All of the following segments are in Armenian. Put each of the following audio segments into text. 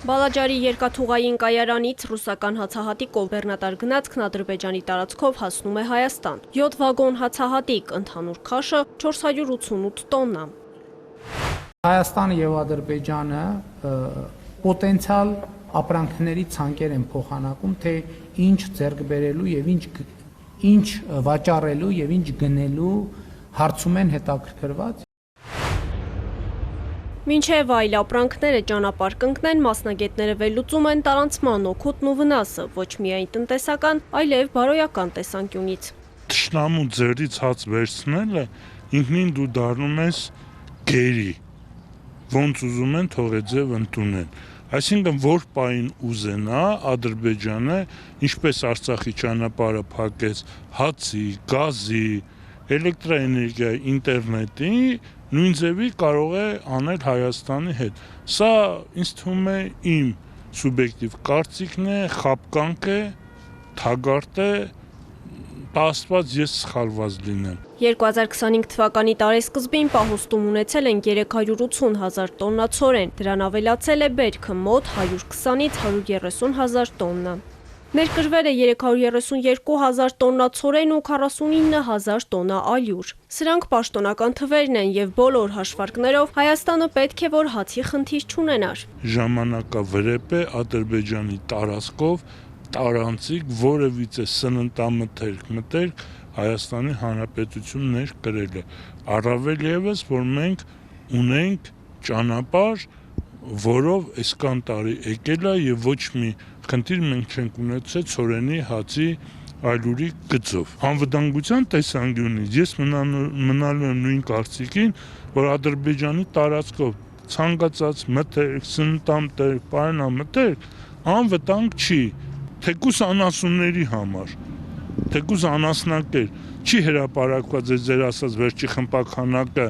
Բալաջարի երկաթուղային կայարանից ռուսական հացահատիկով բեռնատար գնացքն Ադրբեջանի տարածքով հասնում է Հայաստան։ 7 վագոն հացահատիկ, ընդհանուր քաշը 488 տոննա։ Հայաստանը եւ Ադրբեջանը պոտենցիալ ապրանքների ցանկեր են փոխանակում, թե ինչ ձեռք բերելու եւ ինչ վաճառելու եւ ինչ գնելու հարցում են հետաքրքրված։ Մինչև այլ ապրանքները ճանապարհ կընկնեն, մասնագետները վերլուծում են տարանցման օգուտն ու վնասը, ոչ միայն տնտեսական, այլև բարոյական տեսանկյունից։ Թշնամու ձեռից հաց վերցնելը ինքնին դու դառնում ես գերի, ոնց ուզում են թողեձև ընդունել։ Այսինքն որ պահին ուզենա Ադրբեջանը, ինչպես Արցախի ճանապարհը փակեց հացի, գազի, էլեկտրաէներգիայի, ինտերնետի, նույն ձևի կարող է անել Հայաստանի հետ։ Սա ինձ թվում է իմ սուբյեկտիվ կարծիքն է, խաբկանք է, թագարտ է, Աստված ես սխալված լինեմ։ 2025 թվականի տարեսկզբին պահոստում ունեցել են 380 հազար տոննա ցորեն, դրան ավելացել է բերքը մոտ 120-ից 130 հազար տոննա։ Ներկրվել է 332 հազար տոննա ցորեն ու 49 հազար տոննա ալյուր։ Սրանք պաշտոնական թվերն են եւ բոլոր հաշվարկներով Հայաստանը պետք է որ հացի խնդիր չունենար։ Ժամանակավրեպ է Ադրբեջանի տարածքով տարանցիկ որևիցե սննդամթերք Հայաստանի Հանրապետություն ներկրել է։ Առավել եւս, որ մենք ունենք ճանապարհ, որով այսքան տարի եկել է եւ ոչ մի խնդիր մենք չենք ունեցել ցորենի, հացի, ալյուրի գծով։ Անվտանգության տեսանկյունից ես մնալու եմ նույն կարծիքին, որ Ադրբեջանի տարածքով ցանկացած մթերք, սննդամթերք, պարենամթերք անվտանգ չի, թեկուզ անասունների համար, թեկուզ անասնակեր չի հրապարակված ձեր ասած վերջի խմբականակը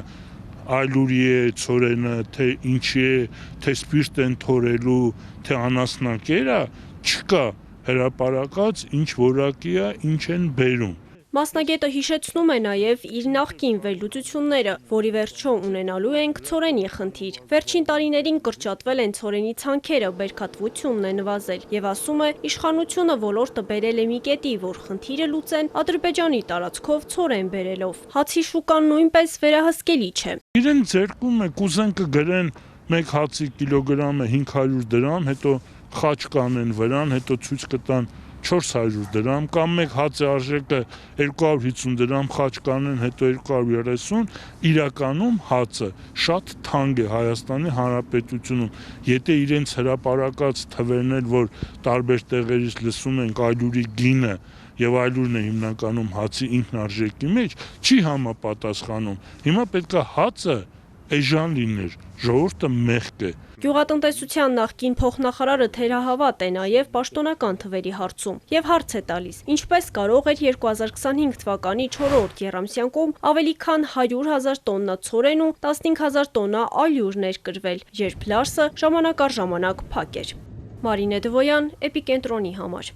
ալյուրի է, ցորենը, թե ինչի է, թե սպիրտ են թորելու, թե անասնակեր է, չկա հրապարակած ինչ որակի է, ինչ են բերում։ Մասնագետը հիշեցնում է նաև իր նախկին վերլուծությունները, որի վերջո ունենալու ենք ցորենի խնդիր։ Վերջին տարիներին կրճատվել են ցորենի ցանքերը, բերքատվությունն է նվազել եւ ասում է, իշխանությունը ոլորտը բերել է մի կետի, որ խնդիրը լուծեն Ադրբեջանի տարածքով ցորեն բերելով։ Հացի շուկան նույնպես վերահսկելի չէ։ Իրեն ձեռքում է կուզեն կգրեն մեկ հացի կիլոգրամը 500 դրամ, հետո խաչ կանեն վրան, հետո ցույց կտան 400 դրամ, կամ մեկ հացի արժեքը 250 դրամ, խաչ կանեն, հետո 230, իրականում հացը շատ թանկ է Հայաստանի Հանրապետությունում։ Եթե իրենց հրապարակած թվերն էլ, որ տարբեր տեղերից լսում ենք ալյուրի գինը եւ ալյուրն է հիմնականում հացի ինքնարժեքի մեջ, չի համապատասխանում։ Հիմա պետք է հացը էժան լիներ, ժողովուրդը մեղք է։ Գյուղատնտեսության նախկին փոխնախարարը թերահավատ է նաև պաշտոնական թվերի հարցում եւ հարց է տալիս, ինչպես կարող էր 2025 թվականի 4-րդ եռամսյակում ավելի քան 100 հազար տոննա ցորեն ու 15 հազար տոննա ալյուր ներկրվել, երբ Լարսը ժամանակ առ ժամանակ փակ էր։ Մարինե Դվոյան, Էպիկենտրոնի համար։